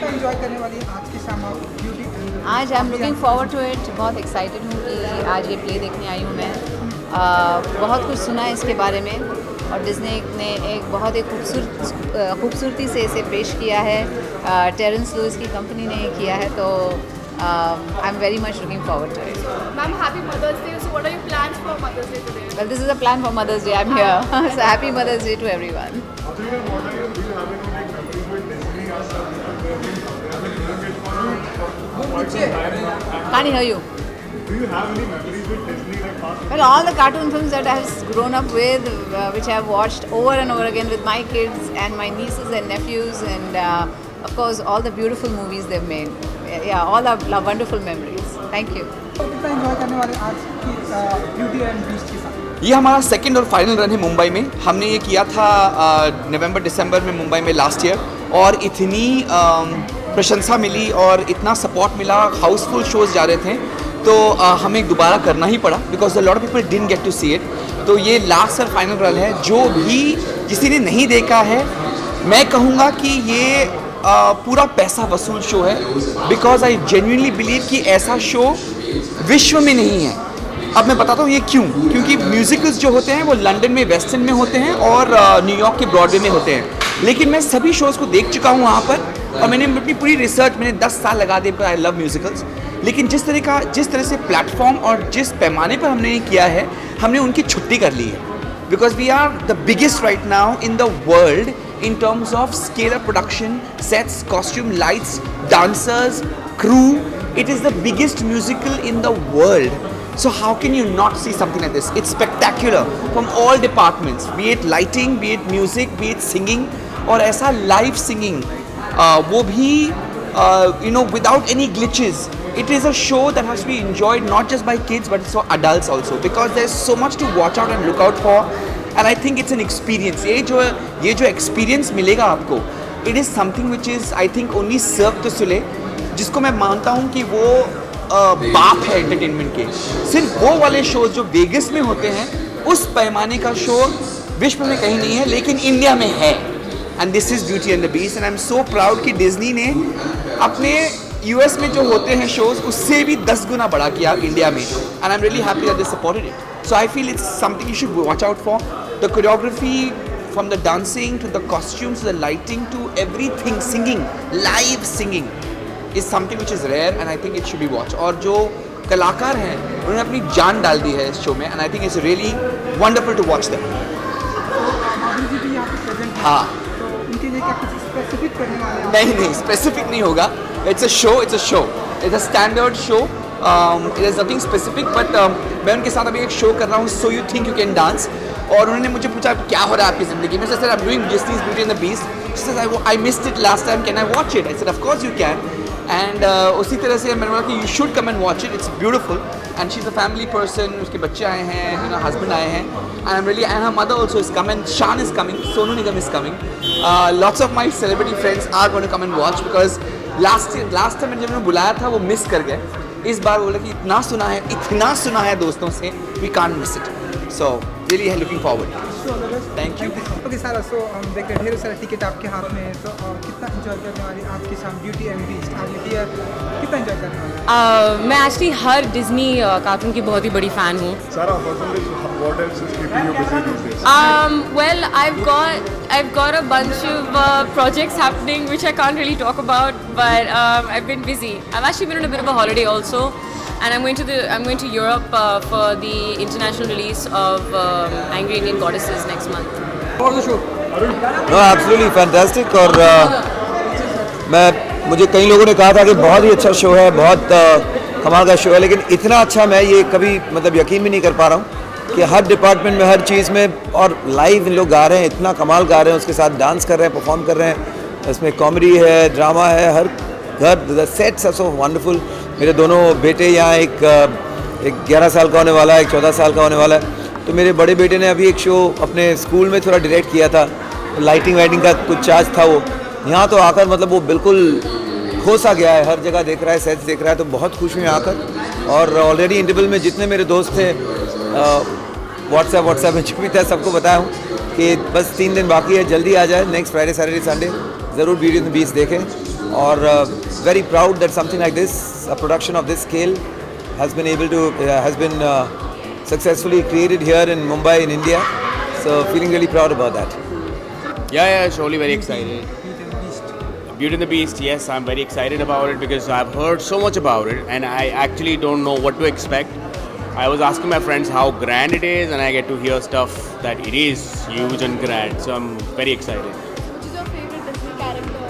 कितना एंजॉय करने वाली है आज की शाम आप ब्यूटी? आज I am looking forward to it. बहुत एक्साइटेड हूँ कि आज ये प्ले देखने आई हूँ मैं। बहुत कुछ सुना है इसके बारे में और डिज्नी ने एक बहुत ही खूबसूरती से इसे पेश किया है। टेरेंस लुइस की कंपनी ने किया है, तो I am very much looking forward to it. Ma'am, happy Mother's Day. So what are your plans for Mother's Day today? Well, this is a plan for Mother's Day. I'm here. So happy Mother's Day to everyone. Can't hear you. Do you have any memories with Disney, like past? Well, all the cartoon films that I have grown up with, which I have watched over and over again with my kids and my nieces and nephews, and of course all the beautiful movies they've made. Yeah, all are wonderful memories. Thank you. तो कितना enjoy करने वाले आज की beauty and beast के साथ? ये हमारा सेकंड और फाइनल रन है मुंबई में। हमने ये किया था नवंबर दिसंबर में मुंबई में लास्ट ईयर, और इतनी प्रशंसा मिली और इतना सपोर्ट मिला, हाउसफुल शोज जा रहे थे, तो हमें दोबारा करना ही पड़ा because a lot of people didn't get to see it. तो ये लास्ट और फाइनल रन है। जो भी किसी ने नहीं देखा है, मैं कहूँगा कि ये पूरा पैसा वसूल शो है, बिकॉज आई जेन्युइनली बिलीव कि ऐसा शो विश्व में नहीं है। अब मैं बताता हूँ ये क्यों। क्योंकि म्यूजिकल्स जो होते हैं वो लंदन में वेस्ट एंड में होते हैं और न्यूयॉर्क के ब्रॉडवे में होते हैं, लेकिन मैं सभी शोज़ को देख चुका हूँ वहाँ पर, और मैंने अपनी पूरी रिसर्च, मैंने 10 साल लगा दिए, आई लव म्यूजिकल्स। लेकिन जिस तरह से प्लेटफॉर्म और जिस पैमाने पर हमने ये किया है, हमने उनकी छुट्टी कर ली है, because we are the biggest right now in the world in terms of scale of production, sets, costume, lights, dancers, crew. It is the biggest musical in the world. So how can you not see something like this? It's spectacular from all departments, be it lighting, be it music, be it singing, और ऐसा live singing, वो भी without any glitches. It is a show that has to be enjoyed not just by kids but for adults also, because there's so much to watch out and look out for. And I think it's an experience. ये जो experience मिलेगा आपको, it is something which is I think only Cirque du Soleil, जिसको मैं मानता हूँ कि वो बाप है एंटरटेनमेंट के। सिर्फ वो वाले शोज जो वेगस में होते हैं, उस पैमाने का शो विश्व में कहीं नहीं है, लेकिन इंडिया में है। And this is beauty and the beast, and I am so proud कि डिज्नी ने अपने यूएस में जो होते हैं शोज, उससे भी 10 गुना बड़ा किया इंडिया में, and I am really happy that they supported it. So I feel it's something you should watch out for. The choreography, from the dancing to the costumes to the lighting to everything, singing, live singing is something which is rare, and I think it should be watched. और जो कलाकार हैं उन्होंने अपनी जान डाल दी है इस शो में, and I think it's really wonderful to watch them. माधुरी जी भी यहाँ पे प्रेजेंट हैं, हाँ, तो उनके लिए क्या कुछ स्पेसिफिक करने वाले हैं? नहीं स्पेसिफिक नहीं होगा। It's a show, it's a standard show. It is nothing specific, but मैं उनके साथ अभी एक शो कर रहा हूँ, so you think you can dance, और उन्होंने मुझे पूछा क्या हो रहा है आपकी ज़िंदगी में। Sir, I am doing Disney's Beauty and the Beast. She says, I missed it last time, can I watch it? I said, of course you can. And उसी तरह से मैंने बोला कि you should come and watch it, it's beautiful. And she's a family person, उसके बच्चे आए हैं, husband आए हैं, and I'm really, and her mother also is coming, Shan is coming, Sonu Nigam is coming. Lots of my celebrity friends are going to come and watch, because last time जब उन्होंने बुलाया था वो miss कर गए। इस बार बोला कि इतना सुना है दोस्तों से, we can't miss it. So really looking forward. Thank you. Okay sir, so हम देख रहे ढेर सारा टिकट आपके हाथ में है, तो कितना एंजॉय करने वाली आज की शाम ब्यूटी एंड बीस्ट आज here, कितना एंजॉय करने वाली? मैं एक्चुअली हर डिज्नी कार्टून की बहुत ही बड़ी फ़ैन हूँ। Sarah, what else is keeping you busy these days? Well, I've got a bunch of projects happening which I can't really talk about, but I've been busy. I've actually been on a bit of a holiday also, and I'm going to Europe for the international release of Angry Indian Goddesses next month. No, absolutely fantastic. और मुझे कई लोगों ने कहा था कि बहुत ही अच्छा शो है, बहुत कमाल का शो है, लेकिन इतना अच्छा मैं ये कभी मतलब यकीन भी नहीं कर पा रहा हूँ कि हर डिपार्टमेंट में, हर चीज़ में, और लाइव इन लोग गा रहे हैं, इतना कमाल गा रहे हैं, उसके साथ डांस कर रहे हैं, परफॉर्म कर रहे हैं, इसमें कॉमेडी है, ड्रामा है, हर घर, the sets are so wonderful. मेरे दोनों बेटे यहाँ, एक 11 साल का होने वाला है, एक 14 साल का होने वाला है। तो मेरे बड़े बेटे ने अभी एक शो अपने स्कूल में थोड़ा डायरेक्ट किया था, लाइटिंग वाइटिंग का कुछ चार्ज था वो। यहाँ तो आकर मतलब वो बिल्कुल खोसा गया है, हर जगह देख रहा है, सेट्स देख रहा है, तो बहुत खुश हुए आकर। और ऑलरेडी इंटरवल में जितने मेरे दोस्त थे, व्हाट्सएप में जो भी था, सबको बताया हूँ कि बस 3 दिन बाकी है, जल्दी आ जाए, नेक्स्ट फ्राइडे सैटरडे संडे ज़रूर ब्यूटी एंड द बीस्ट देखें। और very proud that something like this, a production of this scale, has been successfully created here in Mumbai, in India. So feeling really proud about that. Yeah, surely very excited. Beauty and the Beast, yes, I'm very excited about it because I've heard so much about it and I actually don't know what to expect. I was asking my friends how grand it is and I get to hear stuff that it is huge and grand, so I'm very excited. Which is your favorite Disney character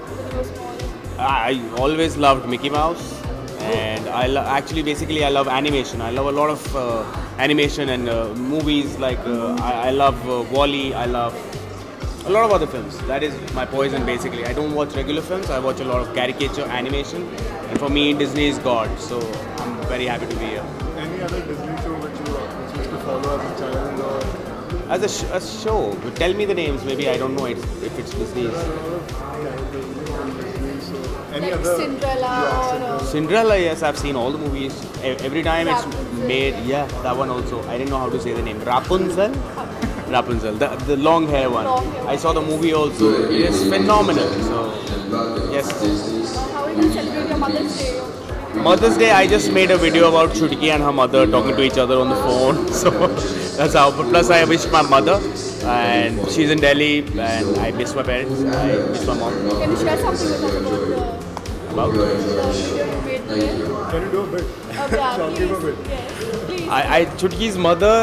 when you were small? I always loved Mickey Mouse and I love animation. I love a lot of animation and movies like I love WALL-E, I love a lot of other films. That is my poison basically. I don't watch regular films, I watch a lot of caricature animation and for me Disney is God, so I'm very happy to be here. Any other Disney show which you used to follow as a child or? As a show, tell me the names, maybe I don't know if it's Disney's. Any Like other? Cinderella or Cinderella, yes, I've seen all the movies. Every time it's made, yeah, that one also. I didn't know how to say the name. Rapunzel? Rapunzel, the long hair one. I saw the movie also. It is phenomenal. So, yes. how are you going to celebrate your Mother's Day? Mother's Day, I just made a video about Chutki and her mother talking to each other on the phone. So that's how. But plus, I wish my mother, and she's in Delhi, and I miss my parents. I miss my mom. Can you share something with us about About the video you made today? Can you do a bit? Yeah, Give a bit. Yes, please. Chutki's mother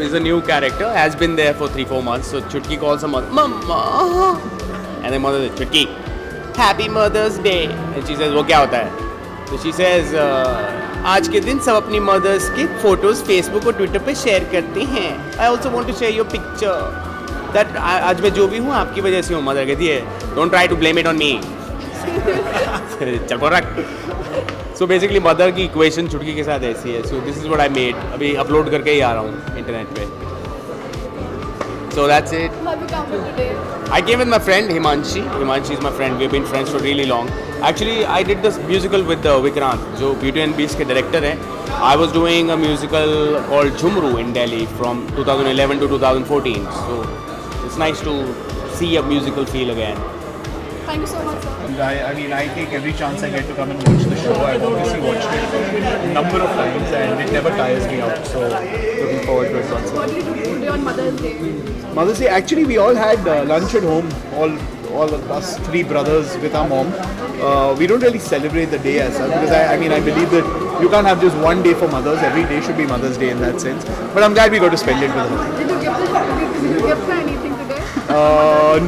is a new character, has been there for 3-4 months. So Chutki calls her mother, Mama. And then mother says, Chutki, Happy Mother's Day. And she says, वो क्या होता है? So she says, आज के दिन सब अपनी mother's के फोटोज फेसबुक और ट्विटर पे शेयर करते हैं. I also want to share your picture. That आज मैं जो भी हूँ आपकी वजह से हूँ. मदर कहती है, Don't try to blame it on me. चल रख. So basically मदर की इक्वेशन चुटकी के साथ ऐसी है. So this is what I made. अभी अपलोड करके ही आ रहा हूँ इंटरनेट पे. So that's it. How have you come with today? I came with my friend Himanshi. Himanshi is my friend. We've been friends for really long. Actually, I did this musical with Vikrant, जो Beauty and Beast के director हैं. I was doing a musical called Jhumru in Delhi from 2011 to 2014. So it's nice to see a musical feel again. Thank you so much, sir. I mean, I take every chance I get to come and watch the show. I've obviously watched it a number of times and it never tires me out. So, looking forward to it once What again. did you do today on Mother's Day? Mother's Day, actually, we all had lunch at home, all of us 3 brothers with our mom. We don't really celebrate the day as such because I mean, I believe that you can't have just one day for mothers. Every day should be Mother's Day in that sense. But I'm glad we got to spend it with her. Did you gift her anything today?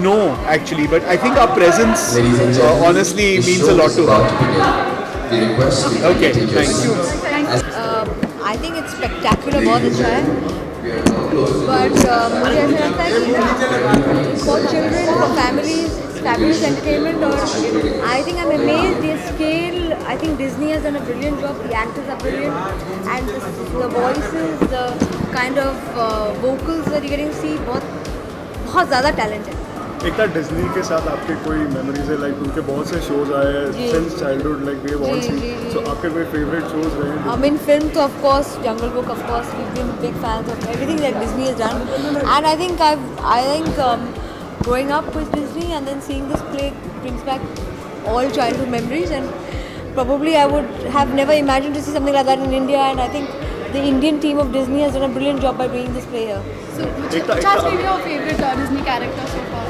No, actually, but I think our presence honestly means a lot to her. Okay, thank you. I think it's spectacular, बहुत अच्छा है. But मुझे ऐसा लगता है कि for children, for families, it's fabulous entertainment. और I think I'm amazed the scale. I think Disney has done a brilliant job. The actors are brilliant, and the voices, the kind of vocals that you're getting to see, बहुत ज़्यादा talent है. एक था Disney के साथ आपके कोई memories है लाइक उनके बहुत से शोज आए हैं since childhood like we have all seen so आपके कोई फेवरेट शोज रहे हैं In film, so of course, Jungle Book. Of course, we've been big fans of everything that Disney has done, and I think growing up with Disney and then seeing this play brings back all childhood memories, and probably I would have never imagined to see something like that in India, and I think the Indian team of Disney has done a brilliant job by bringing this play here. So, which has been your favorite Disney character so far?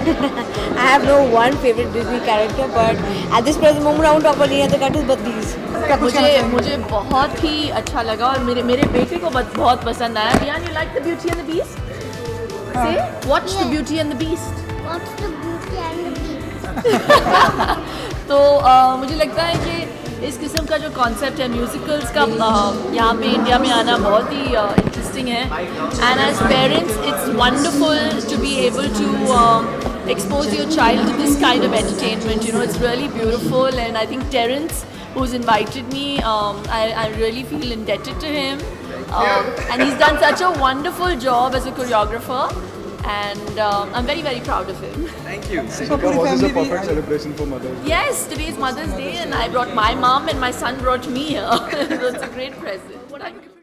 I have no one favorite Disney character, but at this present moment, I won't talk about any other characters but these. मुझे बहुत ही अच्छा लगा और मेरे बेटे को बहुत पसंद आया. Rian, you like the Beauty and the Beast? Say, watch the Beauty and the Beast. Watch the Beauty and the Beast. तो मुझे लगता है कि इस किस्म का जो कॉन्सेप्ट है म्यूजिकल्स का यहाँ पे इंडिया में आना बहुत ही इंटरेस्टिंग है. And as parents it's wonderful to be able to expose your child to this kind of entertainment. You know, it's really beautiful, and I think Terrence, who's invited me, I really feel indebted to him, and he's done such a wonderful job as a choreographer, and I'm very, very proud of him. Thank you. What is a perfect celebration for Mother's Day? Yes, today is Mother's Day, and I brought my mom, and my son brought me here. So it's a great present. Thank you.